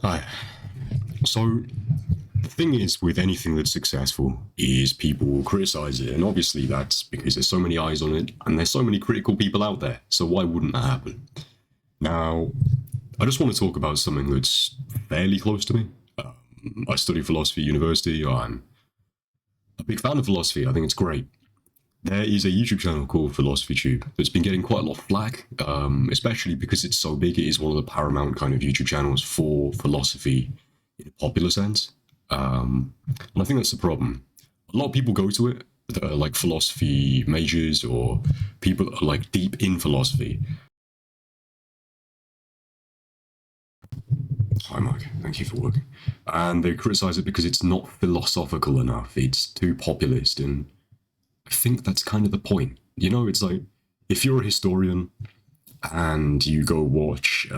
Hi. So, the thing is, with anything that's successful, is people will criticize it, and obviously that's because there's so many eyes on it, and there's so many critical people out there. So why wouldn't that happen? Now, I just want to talk about something that's fairly close to me. I study philosophy at university. I'm a big fan of philosophy. I think it's great. There is a YouTube channel called PhilosophyTube that's been getting quite a lot of flack, especially because it's so big. It is one of the paramount kind of YouTube channels for philosophy in a popular sense. And I think that's the problem. A lot of people go to it that are like philosophy majors or people that are like deep in philosophy. Hi, Mike. Thank you for working. And they criticize it because it's not philosophical enough. It's too populist. And I think that's kind of the point. You know, it's like if you're a historian and you go watch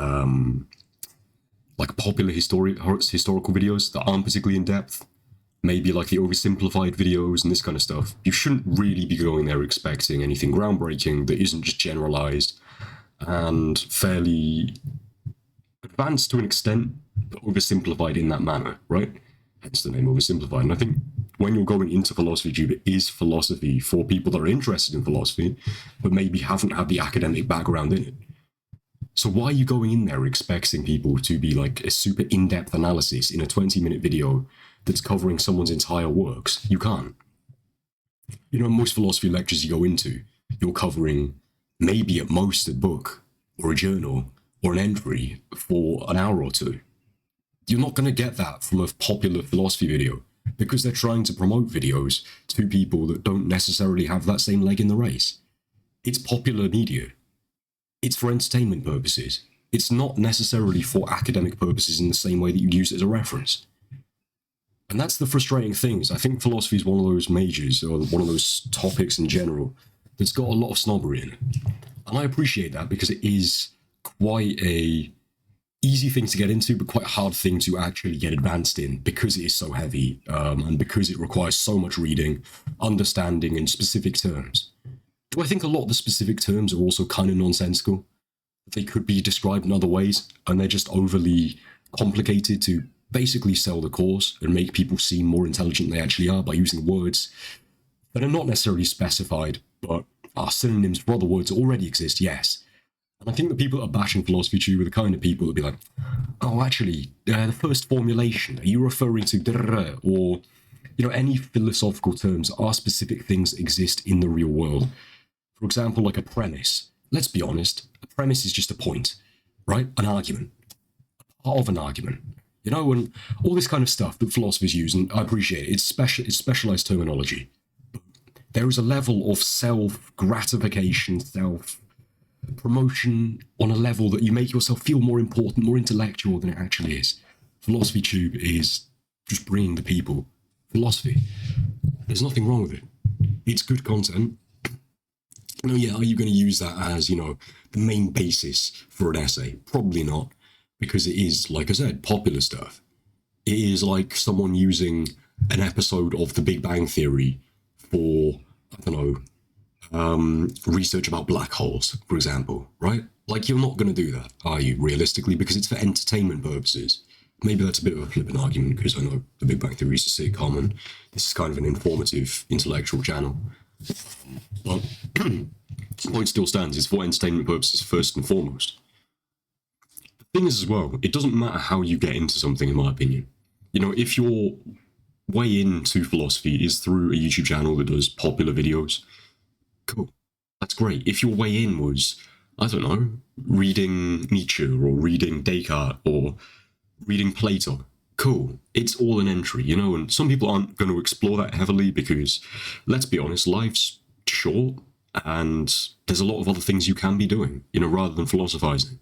like popular historical videos that aren't particularly in depth, maybe like the oversimplified videos and this kind of stuff, you shouldn't really be going there expecting anything groundbreaking that isn't just generalized and fairly advanced to an extent, but oversimplified in that manner, right? Hence the name Oversimplified. And I think when you're going into PhilosophyTube, it is philosophy for people that are interested in philosophy, but maybe haven't had the academic background in it. So why are you going in there expecting people to be like a super in-depth analysis in a 20-minute video that's covering someone's entire works? You can't. You know, most philosophy lectures you go into, you're covering maybe at most a book or a journal or an entry for an hour or two. You're not going to get that from a popular philosophy video because they're trying to promote videos to people that don't necessarily have that same leg in the race. It's popular media. It's for entertainment purposes. It's not necessarily for academic purposes in the same way that you'd use it as a reference. And that's the frustrating thing. I think philosophy is one of those majors, or one of those topics in general, that's got a lot of snobbery in it. And I appreciate that because it is quite a easy thing to get into, but quite a hard thing to actually get advanced in because it is so heavy and because it requires so much reading, understanding, and specific terms. Do I think a lot of the specific terms are also kind of nonsensical? They could be described in other ways, and they're just overly complicated to basically sell the course and make people seem more intelligent than they actually are by using words that are not necessarily specified, but are synonyms for other words that already exist, yes. And I think the people that are bashing PhilosophyTube are the kind of people that be like, oh, actually, the first formulation, are you referring to or, you know, any philosophical terms are specific things that exist in the real world. For example, like a premise. Let's be honest, a premise is just a point, right? An argument, a part of an argument, you know, and all this kind of stuff that philosophers use, and I appreciate it. It's specialized terminology. But there is a level of self-gratification, self-promotion on a level that you make yourself feel more important, more intellectual than it actually is. PhilosophyTube is just bringing the people philosophy. There's nothing wrong with it. It's good content. No, yeah, are you going to use that as, you know, the main basis for an essay? Probably not, because it is, like I said, popular stuff. It is like someone using an episode of The Big Bang Theory for, I don't know, research about black holes, for example, right? Like, you're not going to do that, are you, realistically? Because it's for entertainment purposes. Maybe that's a bit of a flippant argument, because I know The Big Bang Theory is a sitcom, and this is kind of an informative, intellectual channel. But the point still stands, it's for entertainment purposes first and foremost. The thing is as well, it doesn't matter how you get into something, in my opinion. You know, if your way into philosophy is through a YouTube channel that does popular videos, cool, that's great. If your way in was, I don't know, reading Nietzsche or reading Descartes or reading Plato, cool, it's all an entry, you know, and some people aren't going to explore that heavily because, let's be honest, life's short and there's a lot of other things you can be doing, you know, rather than philosophizing.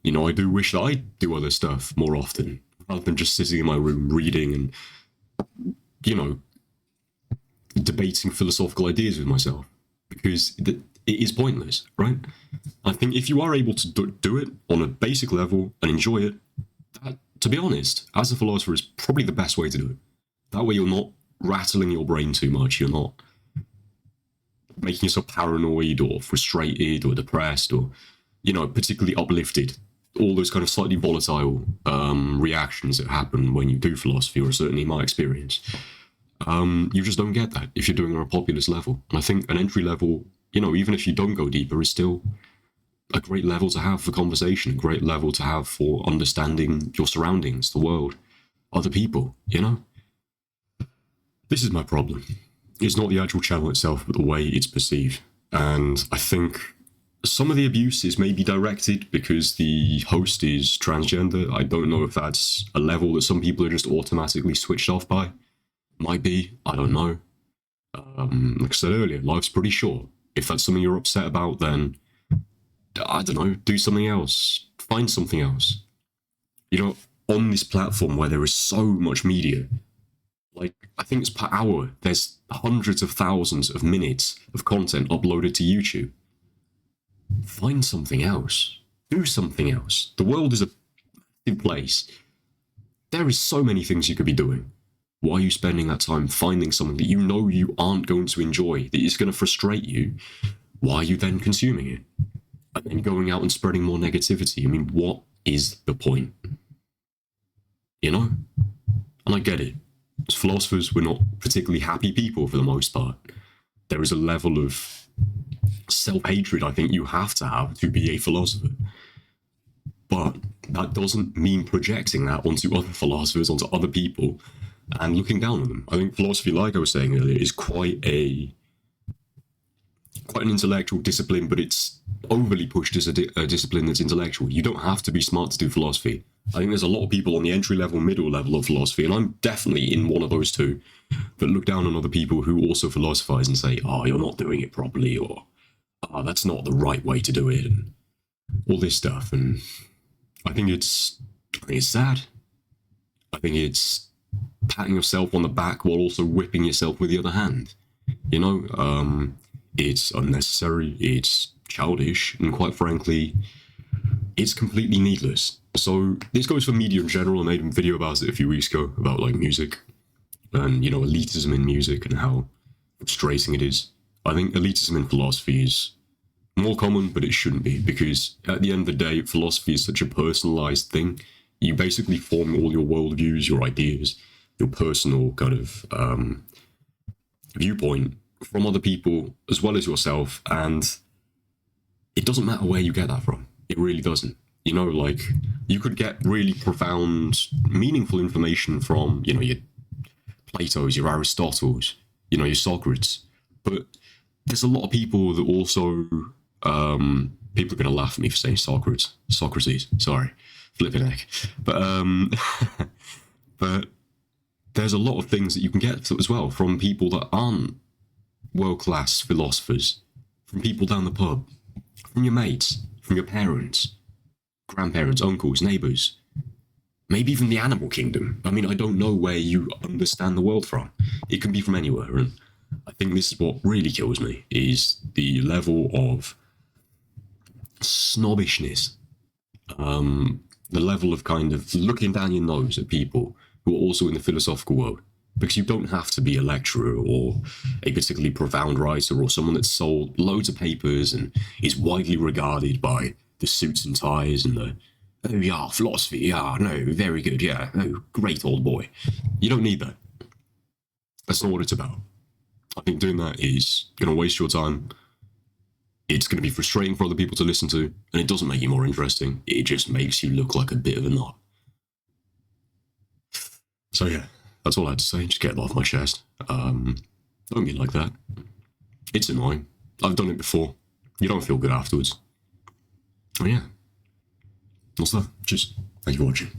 You know, I do wish that I do other stuff more often rather than just sitting in my room reading and, you know, debating philosophical ideas with myself, because it is pointless, right? I think if you are able to do it on a basic level and enjoy it, that, to be honest, as a philosopher, is probably the best way to do it. That way you're not rattling your brain too much, you're not making yourself paranoid or frustrated or depressed or, you know, particularly uplifted all those kind of slightly volatile reactions that happen when you do philosophy, or certainly my experience. You just don't get that if you're doing it on a populist level. And I think an entry level, even if you don't go deeper, is still a great level to have for conversation, a great level to have for understanding your surroundings, the world, other people, This is my problem. It's not the actual channel itself, but the way it's perceived. And I think some of the abuse is maybe directed because the host is transgender. I don't know if that's a level that some people are just automatically switched off by. Might be, I don't know. Like I said earlier, life's pretty short. If that's something you're upset about, then, I don't know, do something else. Find something else. On this platform where there is so much media, like, I think it's per hour, there's hundreds of thousands of minutes of content uploaded to YouTube. Find something else. Do something else. The world is a big place. There is so many things you could be doing. Why are you spending that time finding something that you aren't going to enjoy, that is going to frustrate you? Why are you then consuming it? And then going out and spreading more negativity? I mean, what is the point? And I get it. As philosophers, we're not particularly happy people for the most part. There is a level of self-hatred I think you have to be a philosopher. But that doesn't mean projecting that onto other philosophers, onto other people, and looking down on them. I think philosophy, like I was saying earlier, is quite an intellectual discipline, but it's overly pushed as a discipline that's intellectual. You don't have to be smart to do philosophy. I think there's a lot of people on the entry-level, middle level of philosophy, and I'm definitely in one of those two, that look down on other people who also philosophize and say, oh, you're not doing it properly, or oh, that's not the right way to do it, and all this stuff. And I think it's sad. I think it's patting yourself on the back while also whipping yourself with the other hand. It's unnecessary, it's childish, and quite frankly, it's completely needless. So this goes for media in general. I made a video about it a few weeks ago, about like music and, elitism in music and how frustrating it is. I think elitism in philosophy is more common, but it shouldn't be, because at the end of the day, philosophy is such a personalized thing. You basically form all your worldviews, your ideas, your personal kind of viewpoint from other people as well as yourself, and it doesn't matter where you get that from. It really doesn't. Like, you could get really profound, meaningful information from, your Plato's, your Aristotle's, your Socrates. But there's a lot of people that also, people are going to laugh at me for saying Socrates, sorry, flipping heck. But, but there's a lot of things that you can get as well from people that aren't world-class philosophers, from people down the pub, from your mates, from your parents, grandparents, uncles, neighbours, maybe even the animal kingdom. I mean, I don't know where you understand the world from. It can be from anywhere, and I think this is what really kills me, is the level of snobbishness, the level of kind of looking down your nose at people who are also in the philosophical world. Because you don't have to be a lecturer or a particularly profound writer or someone that's sold loads of papers and is widely regarded by the suits and ties and the, oh yeah, philosophy, yeah, no, very good, yeah, oh, great old boy. You don't need that. That's not what it's about. I think doing that is going to waste your time. It's going to be frustrating for other people to listen to, and it doesn't make you more interesting. It just makes you look like a bit of a knot. So yeah. That's all I had to say. Just get it off my chest. Don't be like that. It's annoying. I've done it before. You don't feel good afterwards. Oh yeah. What's that? Just thank you for watching.